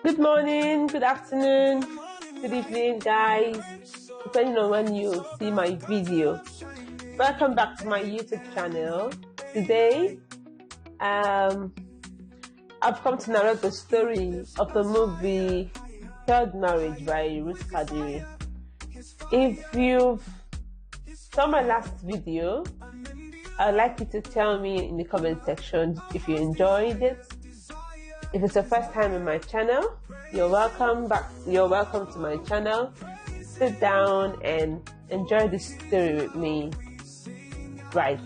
Good morning, good afternoon, good evening, guys, depending on when you see my video. Welcome back to my YouTube channel. Today, I've come to narrate the story of the movie Third Marriage by Ruth Kadiri. If you've saw my last video, I'd like you to tell me in the comment section if you enjoyed it. If it's your first time in my channel, you're welcome back. You're welcome to my channel. Sit down and enjoy this story with me. Right.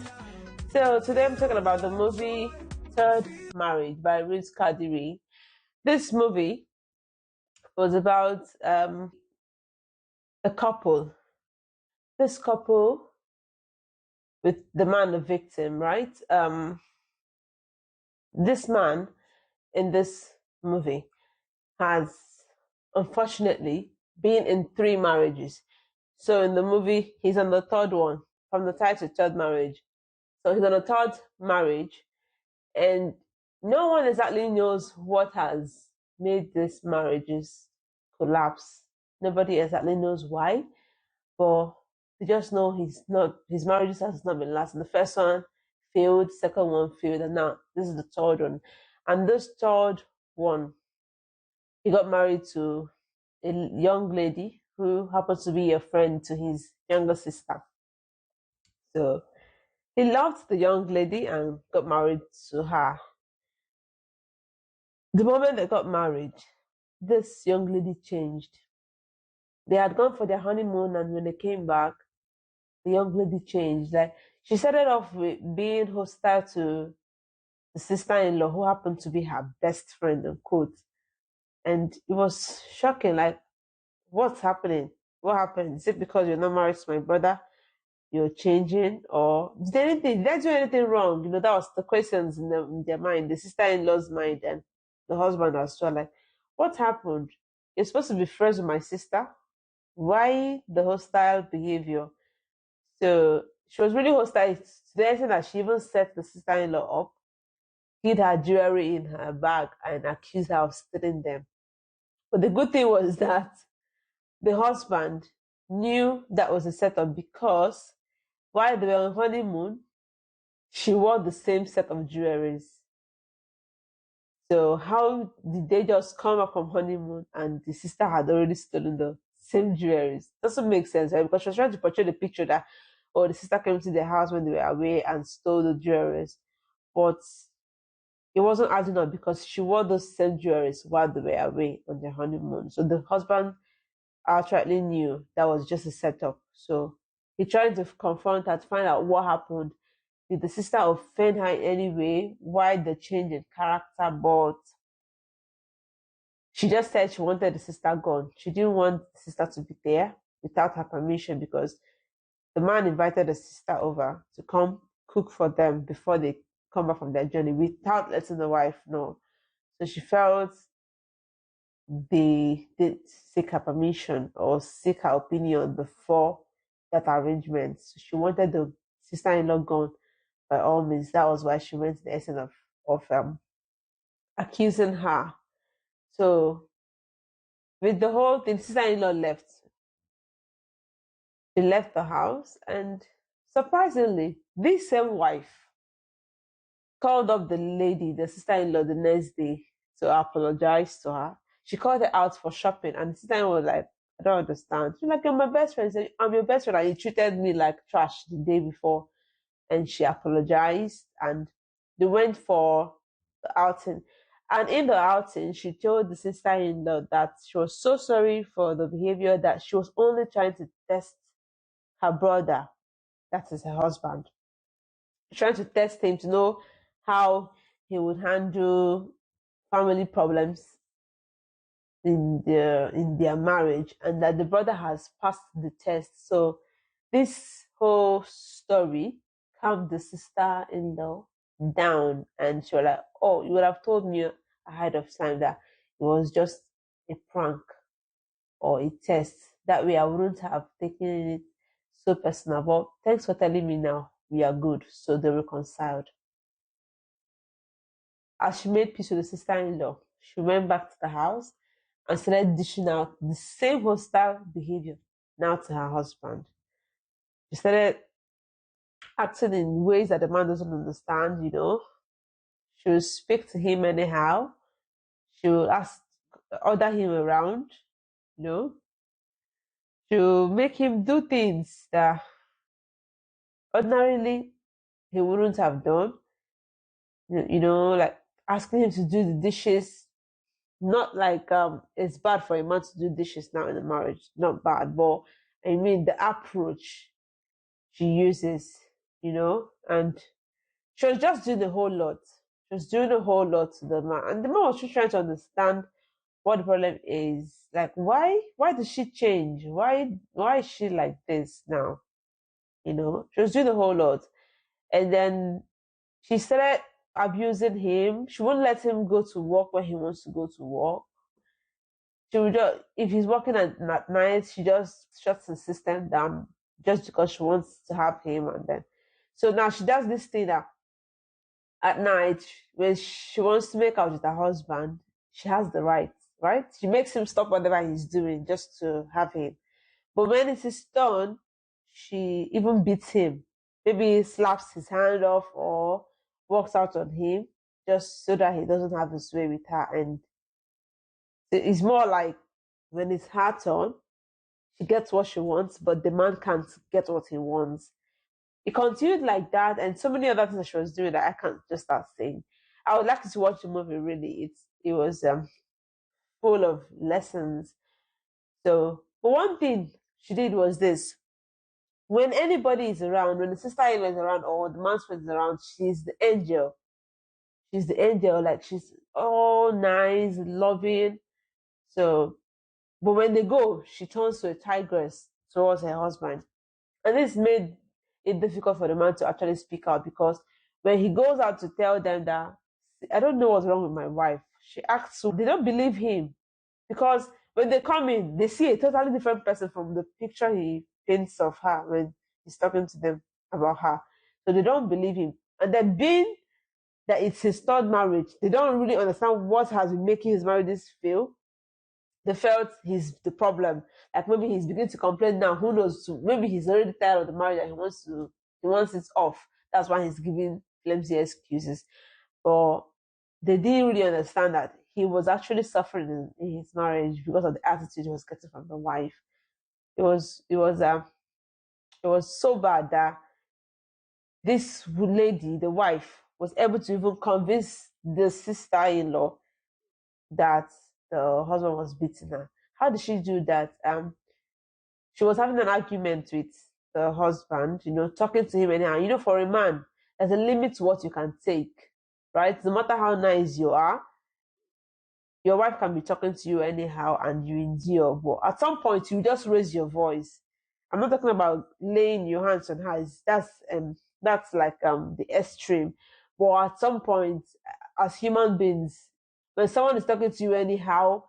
So today I'm talking about the movie Third Marriage by Ruth Kadiri. This movie was about a couple. This couple with the man, the victim, right? This man in this movie has unfortunately been in 3 marriages. So in the movie, he's on the 3rd one, from the title Third Marriage. So he's on the 3rd marriage, and no one exactly knows what has made these marriages collapse. Nobody exactly knows why, but they just know his marriages has not been lasting. The first one failed, second one failed, and now this is the 3rd one. And this 3rd one, he got married to a young lady who happens to be a friend to his younger sister. So he loved the young lady and got married to her. The moment they got married, this young lady changed. They had gone for their honeymoon, and when they came back, the young lady changed. Like, she started off with being hostile to the sister-in-law, who happened to be her best friend, in quotes. And it was shocking. Like, what's happening? What happened? Is it because you're not married to my brother? You're changing, or did I do anything wrong? That was the questions in their mind, the sister-in-law's mind, and the husband as well. Like, what happened? You're supposed to be friends with my sister. Why the hostile behavior? So she was really hostile to the extent that she even set the sister-in-law up, hid her jewelry in her bag, and accused her of stealing them. But the good thing was that the husband knew that was a setup, because while they were on honeymoon, she wore the same set of jewelries. So how did they just come up from honeymoon and the sister had already stolen the same jewelries? Doesn't make sense, right? Because she was trying to portray the picture that, oh, the sister came to the house when they were away and stole the jewelries. But it wasn't adding up, because she wore those same jewelries while they were away on their honeymoon. So the husband outrightly knew that was just a setup. So he tried to confront her to find out what happened. Did the sister offend her in any way? Why the change in character? But she just said she wanted the sister gone. She didn't want the sister to be there without her permission, because the man invited the sister over to come cook for them before they come back from their journey without letting the wife know. So she felt they did seek her permission or seek her opinion before that arrangement. So she wanted the sister-in-law gone by all means. That was why she went to the extent of accusing her. So with the whole thing, sister-in-law left. She left the house, and surprisingly, this same wife called up the lady, the sister-in-law, the next day to apologize to her. She called her out for shopping, and the sister-in-law was like, I don't understand. She's like, you're my best friend. Said, I'm your best friend, and you treated me like trash the day before. And she apologized, and they went for the outing. And in the outing, she told the sister-in-law that she was so sorry for the behavior, that she was only trying to test her brother, that is her husband, trying to test him to know how he would handle family problems in their marriage, and that the brother has passed the test. So this whole story calmed the sister-in-law down, and she was like, oh, you would have told me ahead of time that it was just a prank or a test. That way I wouldn't have taken it so personal. But thanks for telling me now. We are good. So they reconciled. As she made peace with the sister-in-law, she went back to the house and started dishing out the same hostile behavior now to her husband. She started acting in ways that the man doesn't understand, you know. She will speak to him anyhow. She will order him around, you know. She will make him do things that ordinarily he wouldn't have done. You know, like asking him to do the dishes. Not like it's bad for a man to do dishes now in a marriage. Not bad, but I mean the approach she uses, you know, and she was just doing a whole lot. She was doing a whole lot to the man. And the man was just trying to understand what the problem is. Like why did she change? Why is she like this now? You know? She was doing a whole lot. And then she started abusing him. She wouldn't let him go to work when he wants to go to work. She would just, if he's working at night, she just shuts the system down just because she wants to have him. And then so now she does this thing that at night when she wants to make out with her husband, she has the right? She makes him stop whatever he's doing just to have him. But when it is done, she even beats him. Maybe slaps his hand off or walks out on him just so that he doesn't have his way with her. And it's more like when it's her turn, she gets what she wants, but the man can't get what he wants. It continued like that, and so many other things that she was doing that I can't just start saying. I would like you to watch the movie. Really, it was full of lessons. So, but one thing she did was this: when anybody is around, when the sister-in-law is around or the man's friend is around, she's the angel. She's the angel, like she's all nice, loving. So, but when they go, she turns to a tigress towards her husband. And this made it difficult for the man to actually speak out because when he goes out to tell them that I don't know what's wrong with my wife, she acts so they don't believe him because when they come in, they see a totally different person from the picture he paints of her when he's talking to them about her. So they don't believe him. And then being that it's his third marriage, they don't really understand what has been making his marriages fail. They felt he's the problem. Like maybe he's beginning to complain now. Who knows? Maybe he's already tired of the marriage and he wants it off. That's why he's giving flimsy excuses. But they didn't really understand that he was actually suffering in his marriage because of the attitude he was getting from the wife. It was so bad that this lady, the wife, was able to even convince the sister-in-law that the husband was beating her. How did she do that? She was having an argument with the husband, you know, talking to him anyhow. You know, for a man, there's a limit to what you can take, right? No matter how nice you are, your wife can be talking to you anyhow and you endure. But at some point, you just raise your voice. I'm not talking about laying your hands on her. That's like the extreme. But at some point, as human beings, when someone is talking to you anyhow,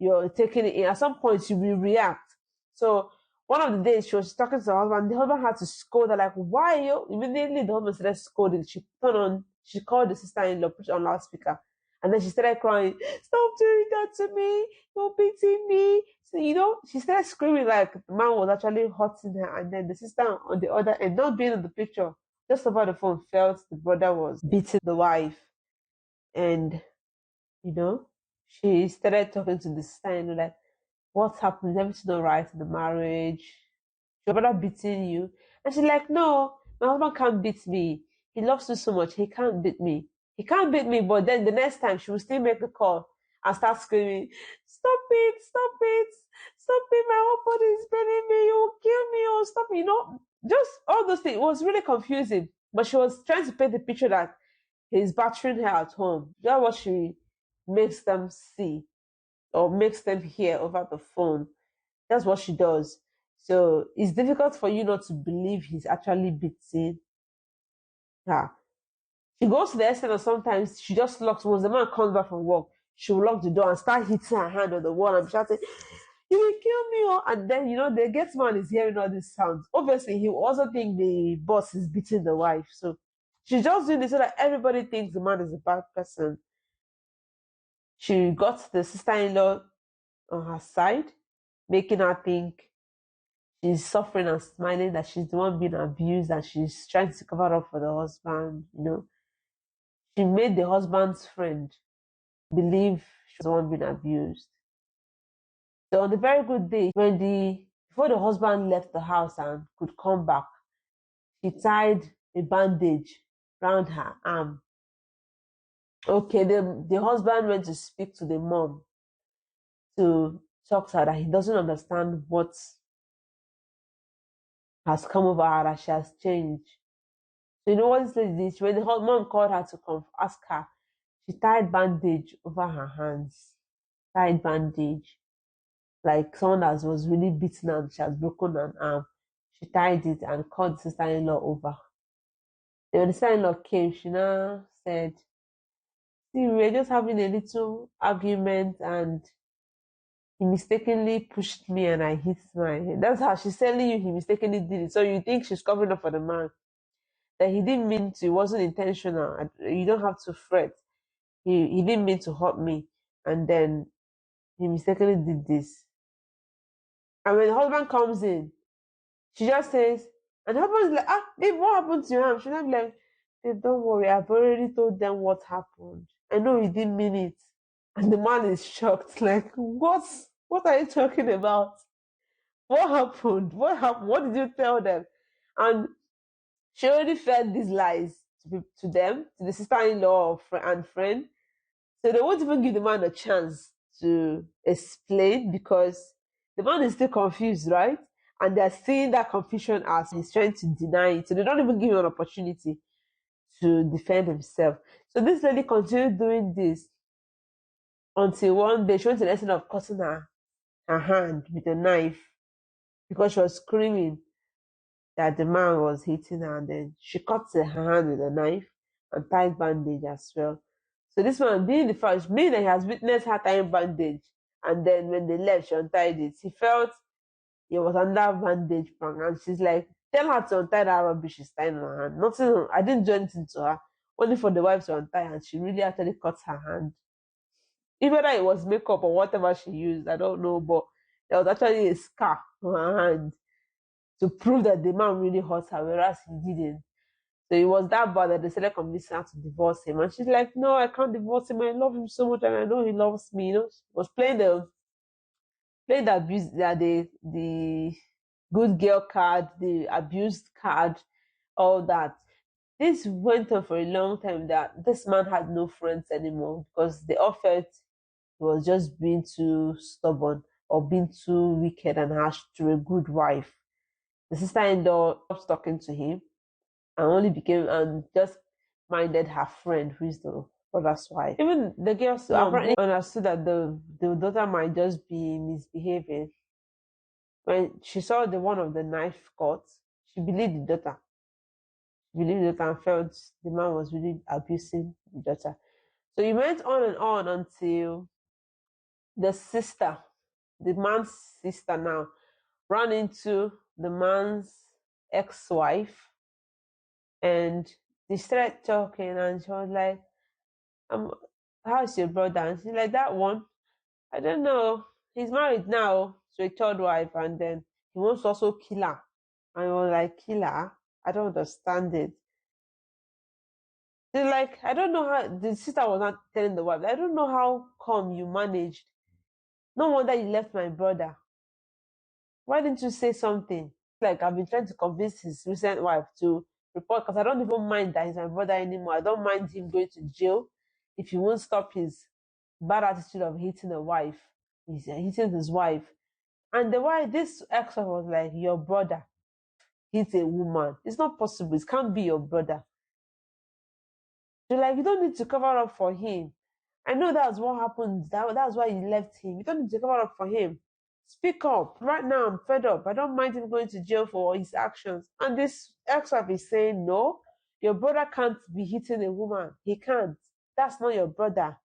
you're taking it in. At some point, you will react. So one of the days she was talking to her husband, the husband had to scold her, like, why you? Immediately the husband started scolding. She called the sister-in-law, put on loudspeaker. And then she started crying, stop doing that to me, you're beating me. So, you know, she started screaming like the man was actually hurting her. And then the sister on the other end, not being in the picture, just over the phone, felt the brother was beating the wife. And, you know, she started talking to the sister-in-law like, what's happening? Is everything all right in the marriage? Your brother beating you? And she's like, no, my husband can't beat me. He loves you so much. He can't beat me. He can't beat me. But then the next time she will still make the call and start screaming, stop it, stop it, stop it. My whole body is burning me. You will kill me. Or stop me. You know, just all those things. It was really confusing. But she was trying to paint the picture that he's battering her at home. That's what she makes them see or makes them hear over the phone. That's what she does. So it's difficult for you not to believe he's actually beating her. She goes to the extent that sometimes she just locks, once the man comes back from work, she will lock the door and start hitting her hand on the wall and shouting, you will kill me. Oh. And then, you know, the gate man is hearing all these sounds. Obviously, he will also think the boss is beating the wife. So she's just doing this so that everybody thinks the man is a bad person. She got the sister-in-law on her side, making her think she's suffering and smiling, that she's the one being abused, and she's trying to cover up for the husband. She made the husband's friend believe she was the one being abused. So on the very good day, before the husband left the house and could come back, she tied a bandage around her arm. Okay, the husband went to speak to the mom to talk to her that he doesn't understand what has come over her, that she has changed. So what this lady did? When the mom called her to come ask her, she tied bandage over her hands. Tied bandage. Like someone that was really beaten and she has broken an arm. She tied it and called the sister-in-law over. Then when the sister-in-law came, she now said, see, we were just having a little argument and he mistakenly pushed me and I hit my head. That's how she's telling you he mistakenly did it. So you think she's covering up for the man. That he didn't mean to, it wasn't intentional. You don't have to fret. He didn't mean to hurt me. And then he mistakenly did this. And when the husband comes in, she just says, and the husband's like, babe, what happened to your arm? She's like, babe, don't worry, I've already told them what happened. I know he didn't mean it. And the man is shocked, like, what are you talking about? What happened? What happened? What did you tell them? And she already fed these lies to them, to the sister-in-law and friend. So they won't even give the man a chance to explain, because the man is still confused, right? And they're seeing that confusion as he's trying to deny it. So they don't even give him an opportunity to defend himself. So this lady continued doing this until one day she went to the extent of cutting her hand with a knife because she was screaming that the man was hitting her, and then she cut her hand with a knife and tied bandage as well. So this man, being the first, being that he has witnessed her tying bandage, and then when they left, she untied it. He felt he was under bandage, and she's like, tell her to untie that rubbish she's tying on her hand. Nothing, I didn't do anything to her, only for the wife to untie, and she really actually cut her hand. Even though it was makeup or whatever she used, I don't know, but there was actually a scar on her hand to prove that the man really hurt her, whereas he didn't. So it was that bad that they started convincing her to divorce him. And she's like, no, I can't divorce him. I love him so much and I know he loves me. She was playing the abuse, the good girl card, the abused card, all that. This went on for a long time, that this man had no friends anymore because they all felt he was just being too stubborn or being too wicked and harsh to a good wife. The sister-in-law stopped talking to him and only became and just minded her friend, who is the brother's wife. Even the girl apparently understood that the daughter might just be misbehaving. When she saw the one of the knife cuts, she believed the daughter. She believed the daughter and felt the man was really abusing the daughter. So it went on and on until the sister, the man's sister now, ran into the man's ex-wife, and they started talking, and she was like, how's your brother? And she's like, that one, I don't know. He's married now to a third wife, and then he wants to also kill her. And I was like, kill her? I don't understand it. They're like, I don't know how, the sister was not telling the wife, I don't know how come you managed. No wonder you left my brother. Why didn't you say something? Like, I've been trying to convince his recent wife to report, because I don't even mind that he's my brother anymore. I don't mind him going to jail if he won't stop his bad attitude of hitting a wife. He's hitting his wife. And the wife, this ex-wife was like, your brother hit a woman. It's not possible. It can't be your brother. You're like, you don't need to cover up for him. I know that's what happened. That's why you left him. You don't need to cover up for him. Speak up. Right now, I'm fed up. I don't mind him going to jail for his actions. And this ex-wife is saying, no, your brother can't be hitting a woman. He can't. That's not your brother.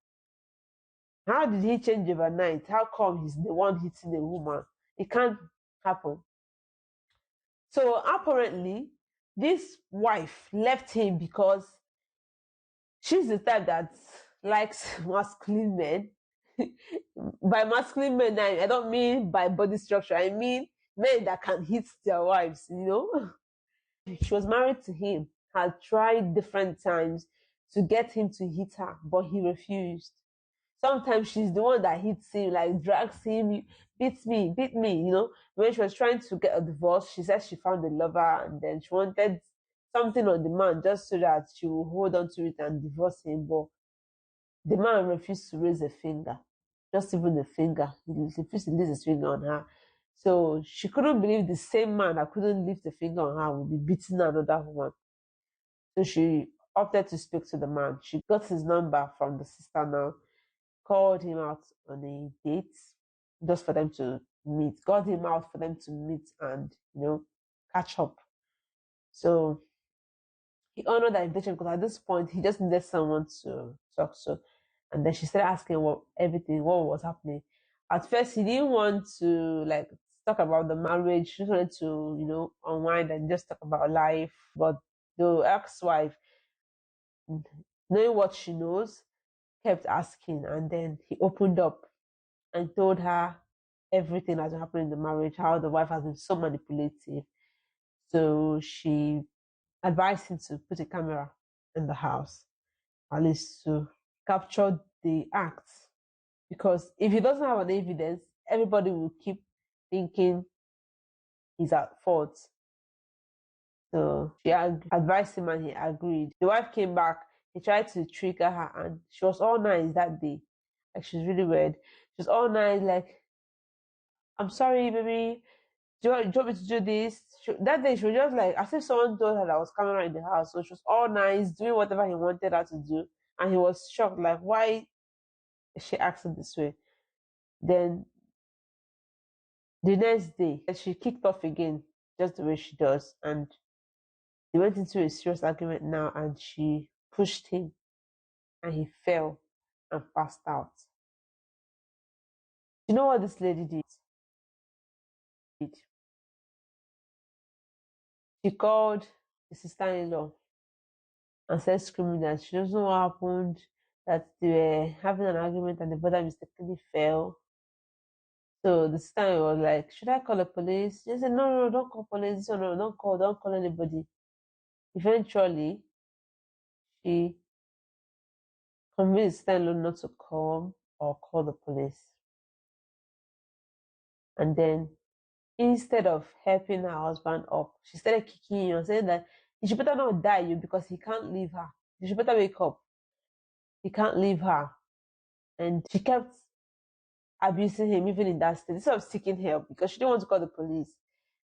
How did he change overnight? How come he's the one hitting a woman? It can't happen. So apparently, this wife left him because she's the type that likes masculine men. By masculine men, I don't mean by body structure. I mean men that can hit their wives, you know. She was married to him, had tried different times to get him to hit her, but he refused. Sometimes she's the one that hits him, like drags him, beat me, you know. When she was trying to get a divorce, she said she found a lover and then she wanted something on the man just so that she will hold on to it and divorce him. But the man refused to raise a finger, just even a finger. He refused to lift his finger on her. So she couldn't believe the same man that couldn't lift a finger on her would be beating another woman. So she opted to speak to the man. She got his number from the sister now, called him out on a date just for them to meet, got him out for them to meet and, you know, catch up. So he honored that invitation because at this point he just needed someone to talk to. And then she started asking what was happening. At first he didn't want to like talk about the marriage. She just wanted to, you know, unwind and just talk about life. But the ex-wife, knowing what she knows, kept asking, and then he opened up and told her everything that's happened in the marriage, how the wife has been so manipulative. So she advised him to put a camera in the house, at least to capture the act. Because if he doesn't have an evidence, everybody will keep thinking he's at fault. So she advised him and he agreed. The wife came back. He tried to trigger her and she was all nice that day. Like she's really weird. She was all nice, like, I'm sorry, baby. Do you want me to do this? That day she was just like, as if someone told her that was camera in the house. So she was all nice, doing whatever he wanted her to do. And he was shocked, like, why is she acting this way? Then the next day, she kicked off again, just the way she does. And they went into a serious argument now, and she pushed him, and he fell and passed out. You know what this lady did? She called the sister-in-law and started screaming that she doesn't know what happened, that they were having an argument and the brother mistakenly fell. So the sister was like, should I call the police? She said, no, no, don't call police. No, no, don't call anybody. Eventually, she convinced sister-in-law not to come or call the police. And then instead of helping her husband up, she started kicking him and saying that he should better not die you because he can't leave her. He should better wake up. He can't leave her. And she kept abusing him even in that state instead of seeking help because she didn't want to call the police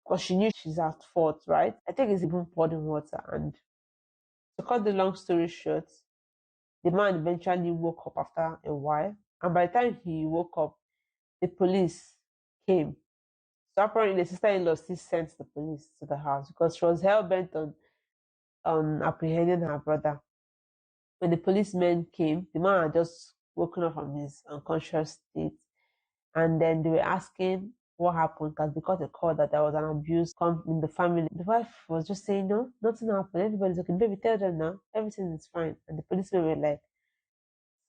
because she knew she's at fault, right? I think it's even poured in water. And to cut the long story short, the man eventually woke up after a while. And by the time he woke up, the police came. So apparently the sister-in-law still sent the police to the house because she was hell-bent on apprehending her brother. When the policemen came, the man had just woken up from his unconscious state. And then they were asking what happened because they got a call that there was an abuse come in the family. The wife was just saying, no, nothing happened. Everybody's okay. Baby, tell them now. Everything is fine. And the policemen were like,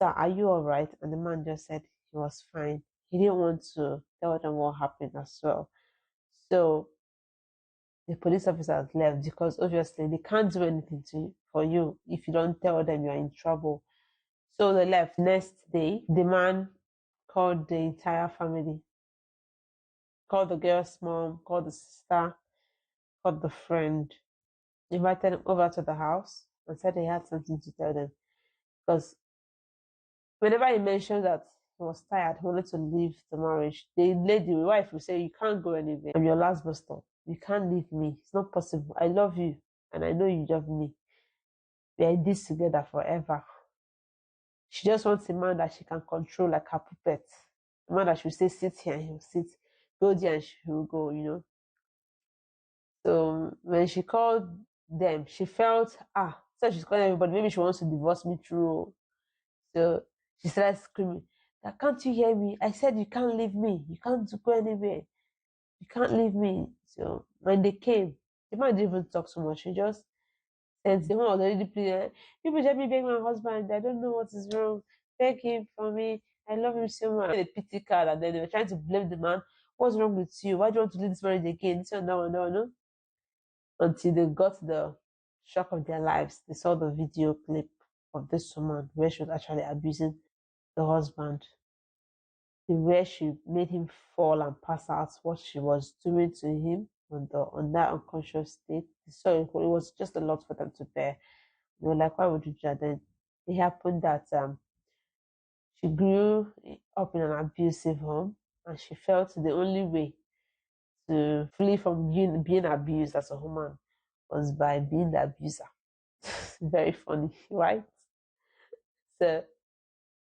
sir, are you all right? And the man just said he was fine. He didn't want to tell them what happened as well. So the police officers left because obviously they can't do anything for you if you don't tell them you're in trouble. So they left. Next day, the man called the entire family, called the girl's mom, called the sister, called the friend, invited them over to the house and said he had something to tell them. Because whenever he mentioned that he was tired, he wanted to leave the marriage, the lady, the wife, will say, you can't go anywhere. I'm your last bus stop. You can't leave me. It's not possible. I love you and I know you love me. We are in this together forever. She just wants a man that she can control like her puppet. A man that she will say, sit here, and he will sit. Go there and she will go, you know. So when she called them, she felt, so she's calling everybody, maybe she wants to divorce me through. So she started screaming, can't you hear me? I said you can't leave me. You can't go anywhere. You can't leave me. So when they came, the man didn't even talk so much. She just said, the one was already pleading, people let me beg my husband. I don't know what is wrong. beg him for me. I love him so much. A pity card, and then they were trying to blame the man. What's wrong with you? Why do you want to leave this marriage again? This one, that one, that one, no? Until they got the shock of their lives. They saw the video clip of this woman where she was actually abusing the husband. The way she made him fall and pass out, what she was doing to him on that unconscious state. So it was just a lot for them to bear. They were like, why would you do that? Then it happened that she grew up in an abusive home, and she felt the only way to flee from being abused as a woman was by being the abuser. Very funny, right? So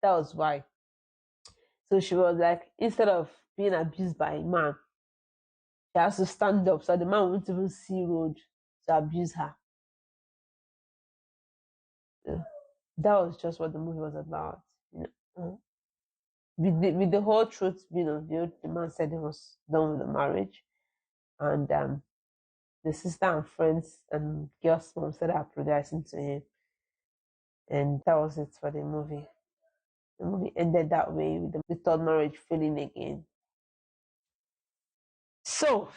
that was why. So she was like, instead of being abused by a man, she has to stand up so the man won't even see road to abuse her. So that was just what the movie was about. You know, with the whole truth being revealed, the man said he was done with the marriage, and the sister and friends and girl's mom started apologizing to him, and that was it for the movie. The movie ended that way with the third marriage failing again. So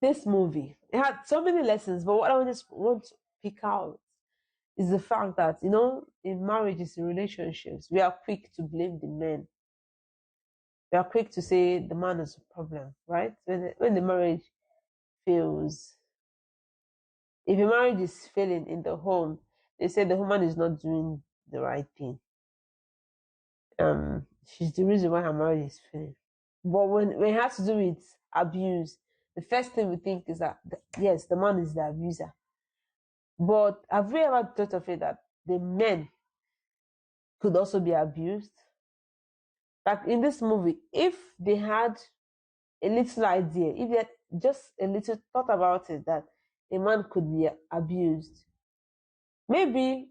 this movie, it had so many lessons, but what I just want to pick out is the fact that, in marriages, in relationships, we are quick to blame the men. We are quick to say the man is a problem, right? When the marriage fails, if a marriage is failing in the home, they say the woman is not doing the right thing. She's the reason why her marriage is failing. But when it has to do with abuse, the first thing we think is that yes, the man is the abuser. But have we ever thought of it that the men could also be abused? Like in this movie, if they had a little idea, if they had just a little thought about it, that a man could be abused, maybe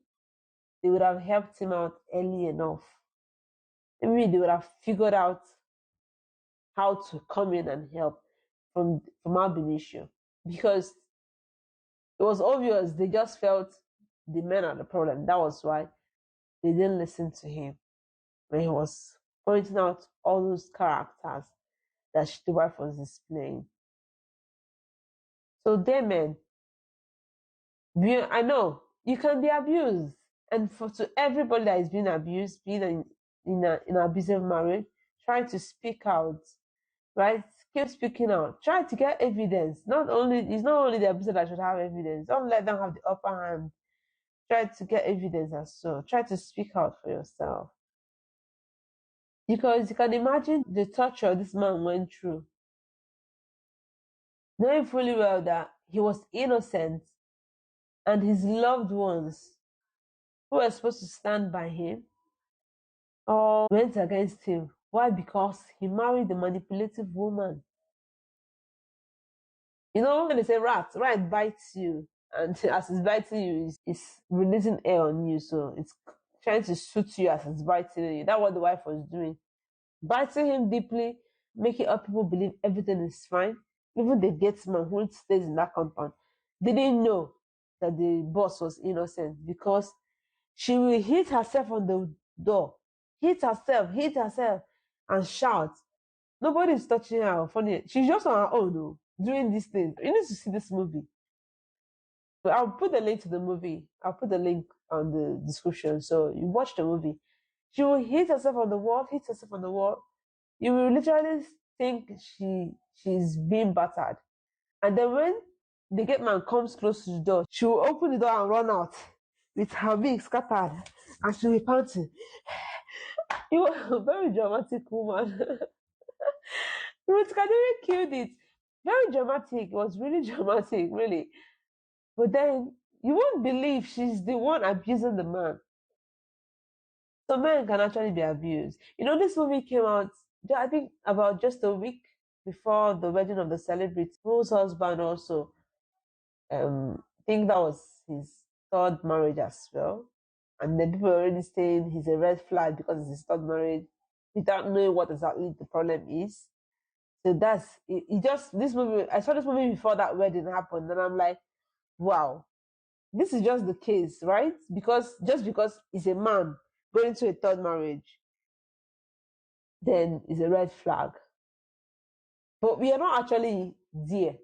they would have helped him out early enough. Maybe they would have figured out how to come in and help from ab initio, because it was obvious they just felt the men are the problem. That was why they didn't listen to him when he was pointing out all those characters that the wife was displaying. So they men, I know you can be abused, and to everybody that is being abused, being in an abusive marriage, try to speak out, right? Keep speaking out. Try to get evidence. It's not only the abuser that should have evidence. Don't let them have the upper hand. Try to get evidence as well. Try to speak out for yourself. Because you can imagine the torture this man went through, knowing fully well that he was innocent and his loved ones who were supposed to stand by him all went against him. Why? Because he married a manipulative woman. When they say rat bites you, and as it's biting you, it's releasing air on you, so it's trying to shoot you as it's biting you. That's what the wife was doing. Biting him deeply, making other people believe everything is fine. Even the gatesman who stays in that compound didn't know that the boss was innocent, because she will hit herself on the door, hit herself, and shout. Nobody's touching her. Funny, she's just on her own doing these things. You need to see this movie. So I'll put the link to the movie. I'll put the link on the description. So you watch the movie. She will hit herself on the wall, You will literally think she's being battered. And then when the gate man comes close to the door, she will open the door and run out with her wig scattered, and she will be panting. You were a very dramatic woman. Ruth Kadiri killed it. Very dramatic. It was really dramatic, really. But then you won't believe she's the one abusing the man. So men can actually be abused. This movie came out, I think, about just a week before the wedding of the celebrity, whose husband also, I think that was his third marriage as well. And then people are already saying he's a red flag because it's his third marriage, without knowing what exactly the problem is. So that's it. This movie, I saw this movie before that wedding happened, and I'm like, wow, this is just the case, right? Because just because he's a man going to a third marriage, then it's a red flag. But we are not actually there.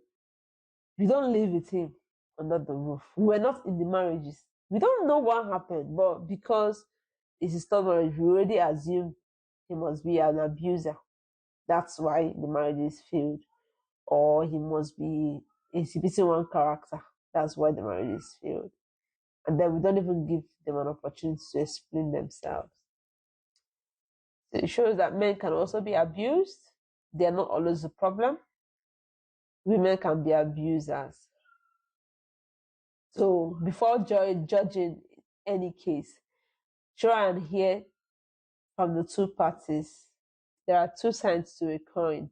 We don't live with him under the roof. We're not in the marriages. We don't know what happened, but because it's his third marriage, we already assume he must be an abuser. That's why the marriage is failed. Or he must be exhibiting one character. That's why the marriage is failed. And then we don't even give them an opportunity to explain themselves. So it shows that men can also be abused. They're not always the problem. Women can be abusers. So before judging any case, try and hear from the two parties. There are two sides to a coin.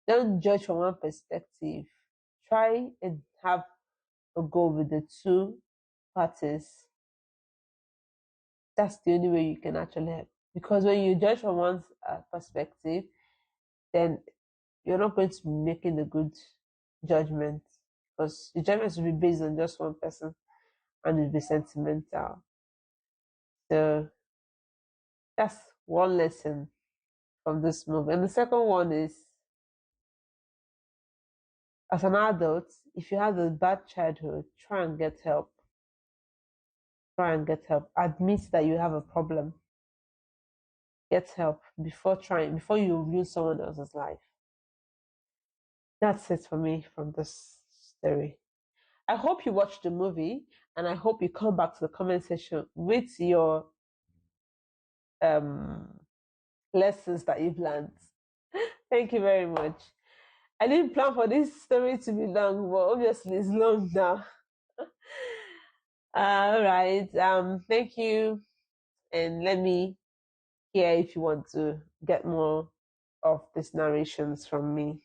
Don't judge from one perspective. Try and have a go with the two parties. That's the only way you can actually help. Because when you judge from one perspective, then you're not going to be making a good judgment, because the judgment will be based on just one person and it'll be sentimental. So that's one lesson from this movie. And the second one is, as an adult, if you had a bad childhood, try and get help. Try and get help. Admit that you have a problem. Get help before you ruin someone else's life. That's it for me from this story. I hope you watch the movie, and I hope you come back to the comment section with your um lessons that you've learned. Thank you very much. I didn't plan for this story to be long, but obviously it's long now. All right. Thank you, and let me hear if you want to get more of these narrations from me.